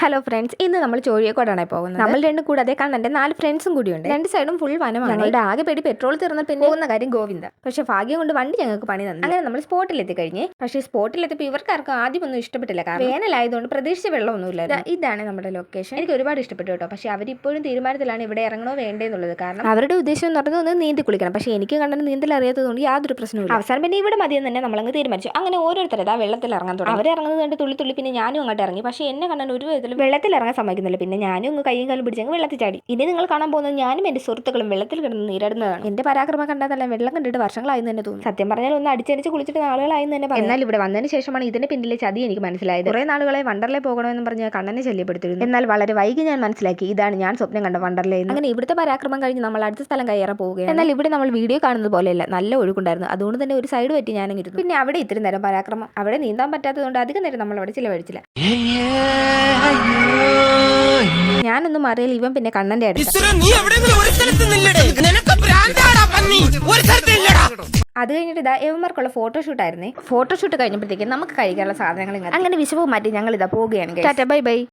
Hello friends, ഇന്ന് നമ്മൾ ചോഴിയക്കോടാണ് പോകുന്നത്. നമ്മൾ രണ്ടും കൂടാതെ കണ്ണന്റെ 4 ഫ്രണ്ട്സും കൂടിയുണ്ട്. രണ്ട് സൈഡും ഫുൾ വനമാണ്. ഞങ്ങളുടെ ആകെ പേടി പെട്രോൾ തീർന്ന പിന്നെ പോകുന്ന കാര്യം ഗോവിന്ദ. പക്ഷെ ഭാഗ്യം കൊണ്ട് വണ്ടി ഞങ്ങൾക്ക് പണി തന്നു. അങ്ങനെ നമ്മൾ സ്പോട്ടിലെത്തി കഴിഞ്ഞ്. പക്ഷേ സ്പോട്ടിലെത്തിയപ്പോൾ ഇവർക്കാർക്കും ആദ്യം ഒന്നും ഇഷ്ടപ്പെട്ടില്ല. കാരണം വേനലായതുകൊണ്ട് പ്രതീക്ഷിച്ച വെള്ളമൊന്നുമില്ല. ഇതാണ് നമ്മുടെ ലൊക്കേഷൻ. എനിക്ക് ഒരുപാട് ഇഷ്ടപ്പെട്ടു കേട്ടോ. പക്ഷെ അവരിപ്പോഴും തീരുമാനത്തിലാണ് ഇവിടെ ഇറങ്ങണോ വേണ്ടേന്നുള്ളത്. കാരണം അവരുടെ ഉദ്ദേശം എന്ന് പറഞ്ഞത് ഒന്ന് നീന്തി കുളിക്കണം. പക്ഷേ എനിക്ക് കണ്ണന് നീന്തൽ അറിയാത്തതുകൊണ്ട് യാതൊരു പ്രശ്നവും. അവസാനം പിന്നെ ഇവിടെ മതിയെന്ന് തന്നെ നമ്മളങ്ങ് തീരുമാനിച്ചു. അങ്ങനെ ഓരോരുത്തരും ആ വെള്ളത്തിൽ ഇറങ്ങാൻ തുടങ്ങി. അവരിറങ്ങുന്നത് കണ്ട് തുള്ളി തുള്ളി പിന്നെ ഞാനും അങ്ങോട്ട് ഇറങ്ങി. പക്ഷേ എന്നെ കണ്ണൻ ഒരു വെള്ളത്തിൽ ഇറങ്ങാൻ സമ്മതിക്കുന്നില്ല. പിന്നെ ഞാനും ഒന്ന് കൈയും കാലും പിടിച്ചങ്ങ് വെള്ളത്തിൽ ചാടി. ഇനി നിങ്ങൾ കാണാൻ പോകുന്നത് ഞാനും എന്റെ സുഹൃത്തുക്കളും വെള്ളത്തിൽ കിടന്ന് നീരാടുന്നതാണ്. എന്റെ പരാക്രമം കണ്ടാൽ വെള്ളം കണ്ടിട്ട് വർഷങ്ങളായി തന്നെ തോന്നുന്നു. സത്യം പറഞ്ഞാൽ ഒന്ന് അടിച്ചടിച്ച് കുളിച്ചിട്ട് നാളുകളായി തന്നെ പറയാം. എന്നാൽ ഇവിടെ വന്നതിന് ശേഷമാണ് ഇതിന്റെ പിന്നിലെ ചതി എനിക്ക് മനസ്സിലായത്. കുറെ നാളുകളെ വണ്ടർലേ പോകണമെന്ന് പറഞ്ഞ് കണ്ണനെ ശല്യപ്പെടുത്തിയിരുന്നു. എന്നാൽ വളരെ വൈകി ഞാൻ മനസ്സിലാക്കി ഇതാണ് ഞാൻ സ്വപ്നം കണ്ട വണ്ടർലേ. അങ്ങനെ ഇവിടുത്തെ പരാക്രമം കഴിഞ്ഞ് നമ്മൾ അടുത്ത സ്ഥലം കയറാൻ പോവുകയാണ്. എന്നാൽ ഇവിടെ നമ്മൾ വീഡിയോ കാണുന്നത് പോലെയല്ല, നല്ല ഒഴുക്കുണ്ടായിരുന്നു. അതുകൊണ്ട് തന്നെ ഒരു സൈഡ് പറ്റി ഞാനും ഇരുന്നു. പിന്നെ അവിടെ ഇത്തിരി നേരം പരാക്രമം. അവിടെ നീന്താൻ പറ്റാത്തതുകൊണ്ട് അധികം നേരം നമ്മൾ അവിടെ ചിലവഴിച്ചില്ല. ഞാനൊന്നും അറിയില്ല. ഇവൻ പിന്നെ കണ്ണന്റെ അടുത്ത്. അത് കഴിഞ്ഞിട്ട് ഇതാ എവന്മാർക്കുള്ള ഫോട്ടോഷൂട്ട് ആയിരുന്നേ. ഫോട്ടോഷൂട്ട് കഴിഞ്ഞപ്പോഴത്തേക്കും നമുക്ക് കഴിക്കാനുള്ള സാധനങ്ങൾ അങ്ങനെ വിശപ്പ് മാറ്റി ഞങ്ങൾ ഇതാ പോവുകയാണ്. Tata bye bye.